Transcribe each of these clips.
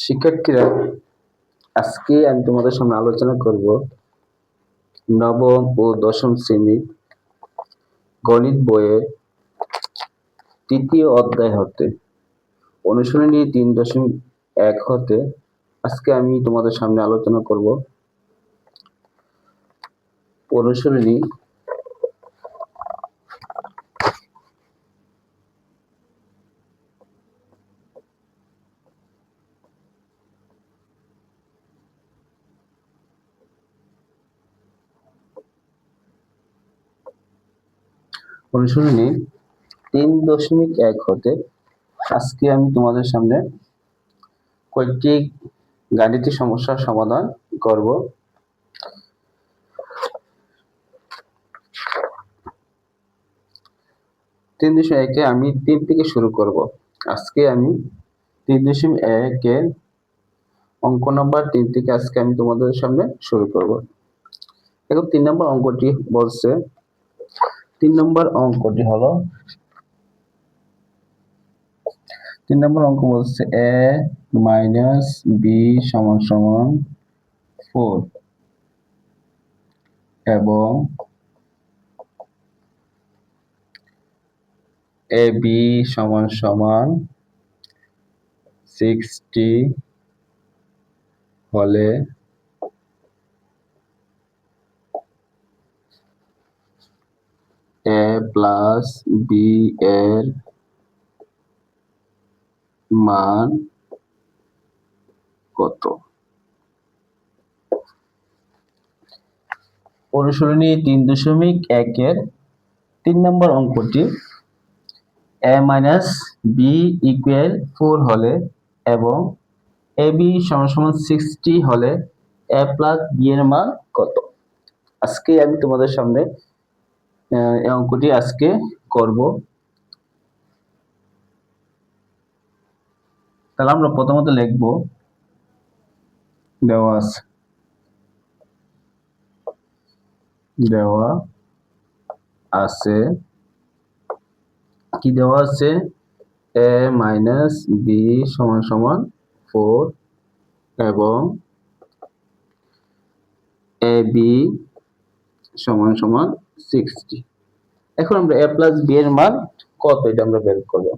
শিক্ষার্থীরা, আজকে আমি তোমাদের সামনে আলোচনা করব নবম ও দশম শ্রেণীর গণিত বইয়ের তৃতীয় অধ্যায় হতে অনুশীলনী 3.1 হতে আজকে আমি তোমাদের সামনে আলোচনা করব অনুশীলনী অনুশীলনী 3.1 হতে আজকে আমি তোমাদের সামনে কয়েকটি গাণিতিক সমস্যার সমাধান করব। তিন দশমিক একে আমি 3 থেকে শুরু করব। আজকে আমি 3.1 এর অঙ্ক নাম্বার 3 থেকে আজকে আমি তোমাদের সামনে শুরু করব। এখন 3 নম্বর অঙ্কটি বলছে, 3 নম্বর অঙ্কটি হলো 3 নম্বর অঙ্ক বলছে a মাইনাস b সমান সমান 4 এবং ab সমান সমান 60 হলে a প্লাস b এর মান কত? অনুশীলনী 3.1 এর 3 নম্বর অঙ্কটি a মাইনাস b ইকুয়াল 4 হলে এবং ab সমান সমান 60 হলে a প্লাস b এর মান কত? আজকে আমি তোমাদের সামনে এই অঙ্কটি আজকে করব। তাহলে আমরা প্রথমত লিখব দেওয়া আছে কি দেওয়া আছে a মাইনাস b সমান সমান 4 এবং ab সমান সমান 60। এখন আমরা a প্লাস b এর মান কত এটা আমরা বের করব।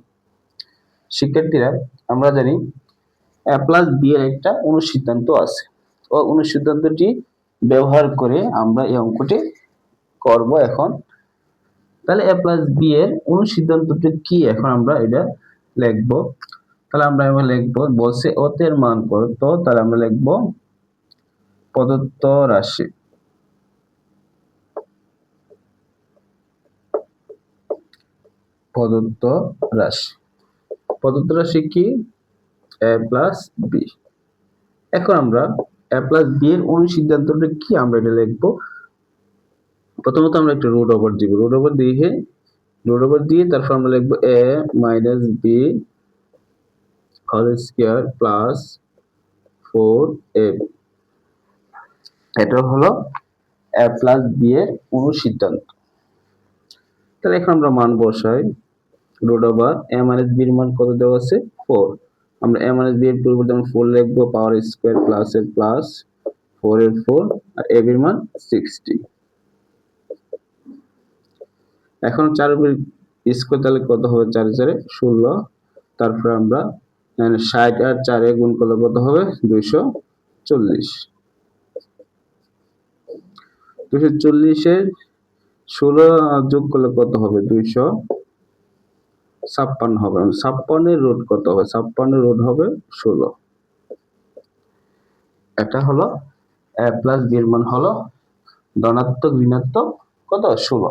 শিক্ষার্থীরা, আমরা জানি a প্লাস b এর একটা অনুসিদ্ধান্ত আছে ও অনুসিদ্ধান্তটি ব্যবহার করে আমরা এই অঙ্কটি করব। এখন তাহলে a প্লাস b এর অনুসিদ্ধান্তটি কি, এখন আমরা এটা লিখব। তাহলে আমরা লিখব, বলছে অতের মান কত, তাহলে আমরা লিখব প্রদত্ত রাশি। প্রদত্ত রাশি কি? a plus b। এখন আমরা a প্লাস b এর অনুসিদ্ধান্তটা কি আমরা এটা লিখব। প্রথমত আমরা একটা রুট ওভার দিব, রুট ওভার দিয়ে তারপর আমরা লিখব a minus b whole square plus 4ab। এটা হলো a প্লাস b এর অনুসিদ্ধান্ত। তাহলে এখন আমরা মান বসাই, root over a minus b এর মান কত দেওয়া আছে 4। আমরা a মাইনাস b এর পরিবর্তে 4 লিখব, পাওয়ার স্কয়ার প্লাস এর প্লাস 4 এর 4 আর ab এর মান 60। এখন 4 এর স্কয়ার তাহলে কত হবে, 4 এর 4 16। তারপর আমরা 60 আর 4 এ গুণ করলে কত হবে 240। 240 এর 16 যোগ করলে কত হবে 256 হবে। 56 এর রুট কত হবে, 56 এর রুট হবে 16। এটা হলো a প্লাস b এর মান হলো ধনাত্মক ঋণাত্মক কত 16।